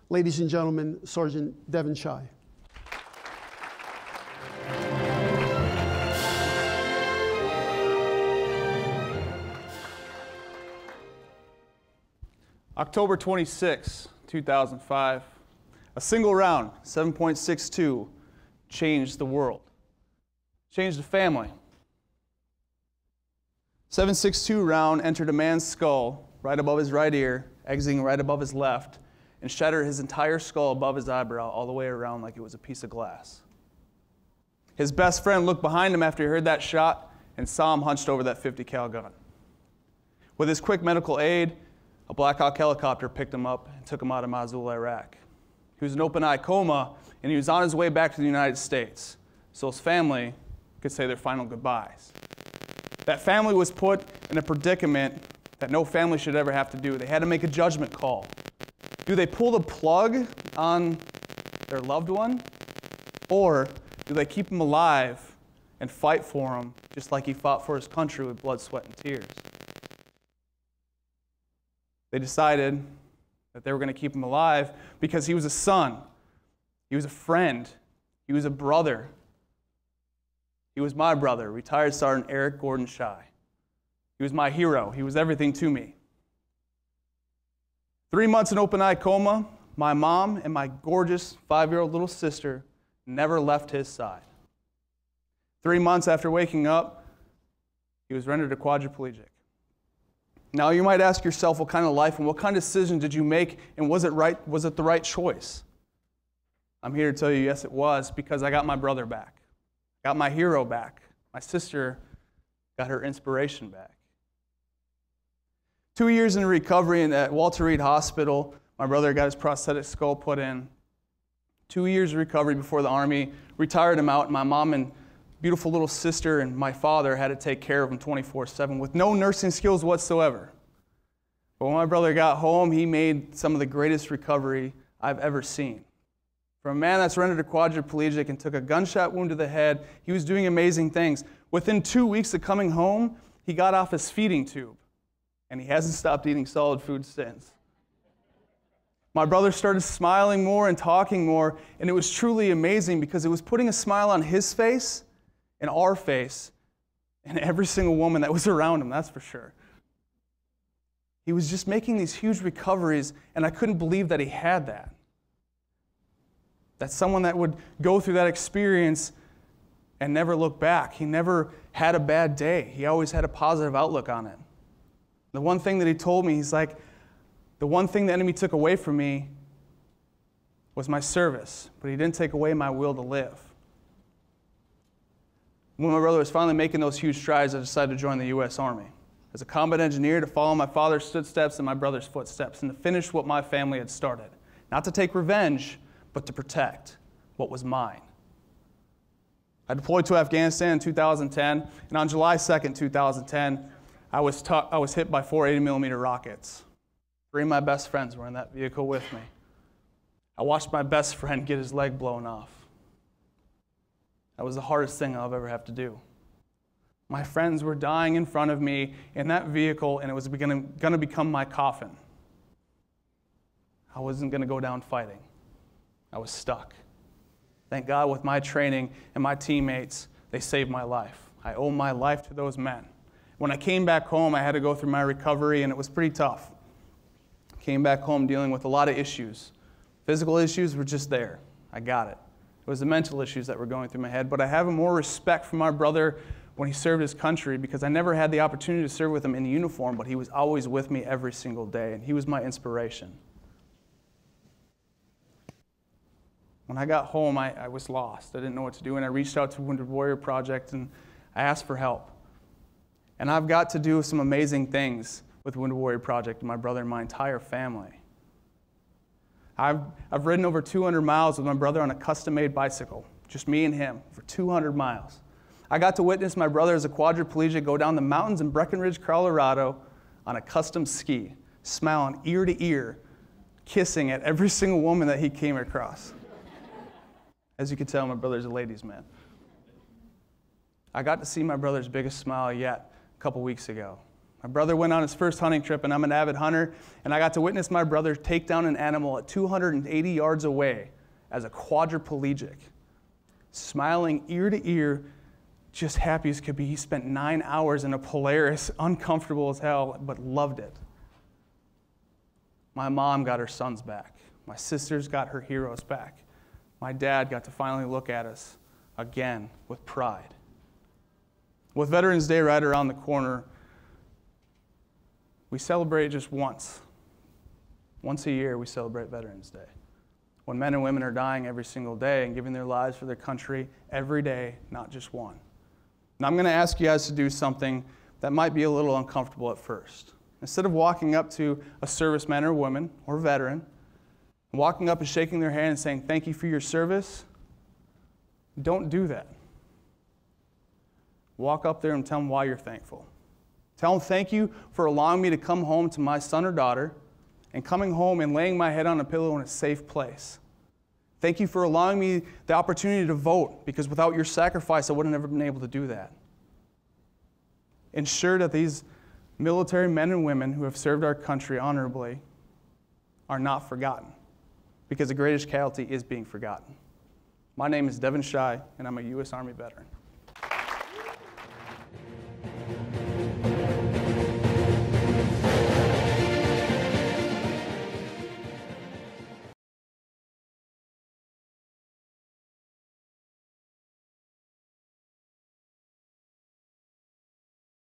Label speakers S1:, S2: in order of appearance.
S1: Ladies and gentlemen, Sergeant Deven Schei.
S2: October 26, 2005, a single round, 7.62, changed the world, changed the family. 7.62 round entered a man's skull right above his right ear, exiting right above his left, and shattered his entire skull above his eyebrow all the way around like it was a piece of glass. His best friend looked behind him after he heard that shot and saw him hunched over that 50 cal gun. With his quick medical aid, a Black Hawk helicopter picked him up and took him out of Mosul, Iraq. He was in open-eye coma, and he was on his way back to the United States, so his family could say their final goodbyes. That family was put in a predicament that no family should ever have to do. They had to make a judgment call. Do they pull the plug on their loved one, or do they keep him alive and fight for him just like he fought for his country with blood, sweat, and tears? They decided that they were going to keep him alive because he was a son, he was a friend, he was a brother. He was my brother, retired Sergeant Erik Schei. He was my hero. He was everything to me. 3 months in open-eye coma, my mom and my gorgeous 5-year-old little sister never left his side. 3 months after waking up, he was rendered a quadriplegic. Now you might ask yourself what kind of life and what kind of decision did you make, and was it the right choice? I'm here to tell you, yes, it was, because I got my brother back. Got my hero back. My sister got her inspiration back. 2 years in recovery at Walter Reed Hospital, my brother got his prosthetic skull put in. 2 years of recovery before the Army retired him out, and my mom and beautiful little sister and my father had to take care of him 24/7 with no nursing skills whatsoever. But when my brother got home, he made some of the greatest recovery I've ever seen. For a man that's rendered a quadriplegic and took a gunshot wound to the head, he was doing amazing things. Within 2 weeks of coming home, he got off his feeding tube, and he hasn't stopped eating solid food since. My brother started smiling more and talking more, and it was truly amazing because it was putting a smile on his face and our face and every single woman that was around him, that's for sure. He was just making these huge recoveries, and I couldn't believe that he had that. That's someone that would go through that experience and never look back. He never had a bad day. He always had a positive outlook on it. The one thing that he told me, he's like, the one thing the enemy took away from me was my service, but he didn't take away my will to live. When my brother was finally making those huge strides, I decided to join the U.S. Army as a combat engineer to follow my father's footsteps and my brother's footsteps and to finish what my family had started. Not to take revenge, but to protect what was mine. I deployed to Afghanistan in 2010, and on July 2nd, 2010, I was hit by 4 80mm rockets. 3 of my best friends were in that vehicle with me. I watched my best friend get his leg blown off. That was the hardest thing I'll ever have to do. My friends were dying in front of me in that vehicle, and it was going to become my coffin. I wasn't going to go down fighting. I was stuck. Thank God with my training and my teammates, they saved my life. I owe my life to those men. When I came back home, I had to go through my recovery, and it was pretty tough. I came back home dealing with a lot of issues. Physical issues were just there. I got it. It was the mental issues that were going through my head, but I have more respect for my brother when he served his country because I never had the opportunity to serve with him in uniform, but he was always with me every single day, and he was my inspiration. When I got home, I was lost. I didn't know what to do, and I reached out to Wounded Warrior Project, and I asked for help. And I've got to do some amazing things with Wounded Warrior Project and my brother and my entire family. I've ridden over 200 miles with my brother on a custom-made bicycle, just me and him, for 200 miles. I got to witness my brother as a quadriplegic go down the mountains in Breckenridge, Colorado on a custom ski, smiling ear to ear, kissing at every single woman that he came across. As you can tell, my brother's a ladies' man. I got to see my brother's biggest smile yet a couple weeks ago. My brother went on his first hunting trip, and I'm an avid hunter, and I got to witness my brother take down an animal at 280 yards away as a quadriplegic, smiling ear to ear, just happy as could be. He spent 9 hours in a Polaris, uncomfortable as hell, but loved it. My mom got her sons back. My sisters got her heroes back. My dad got to finally look at us again with pride. With Veterans Day right around the corner, we celebrate just once. Once a year, we celebrate Veterans Day. When men and women are dying every single day and giving their lives for their country every day, not just one. Now I'm going to ask you guys to do something that might be a little uncomfortable at first. Instead of walking up to a serviceman or woman or veteran, walking up and shaking their hand and saying, "Thank you for your service," don't do that. Walk up there and tell them why you're thankful. Tell them, "Thank you for allowing me to come home to my son or daughter and coming home and laying my head on a pillow in a safe place. Thank you for allowing me the opportunity to vote, because without your sacrifice, I would have never been able to do that." Ensure that these military men and women who have served our country honorably are not forgotten, because the greatest casualty is being forgotten. My name is Deven Schei, and I'm a U.S. Army veteran.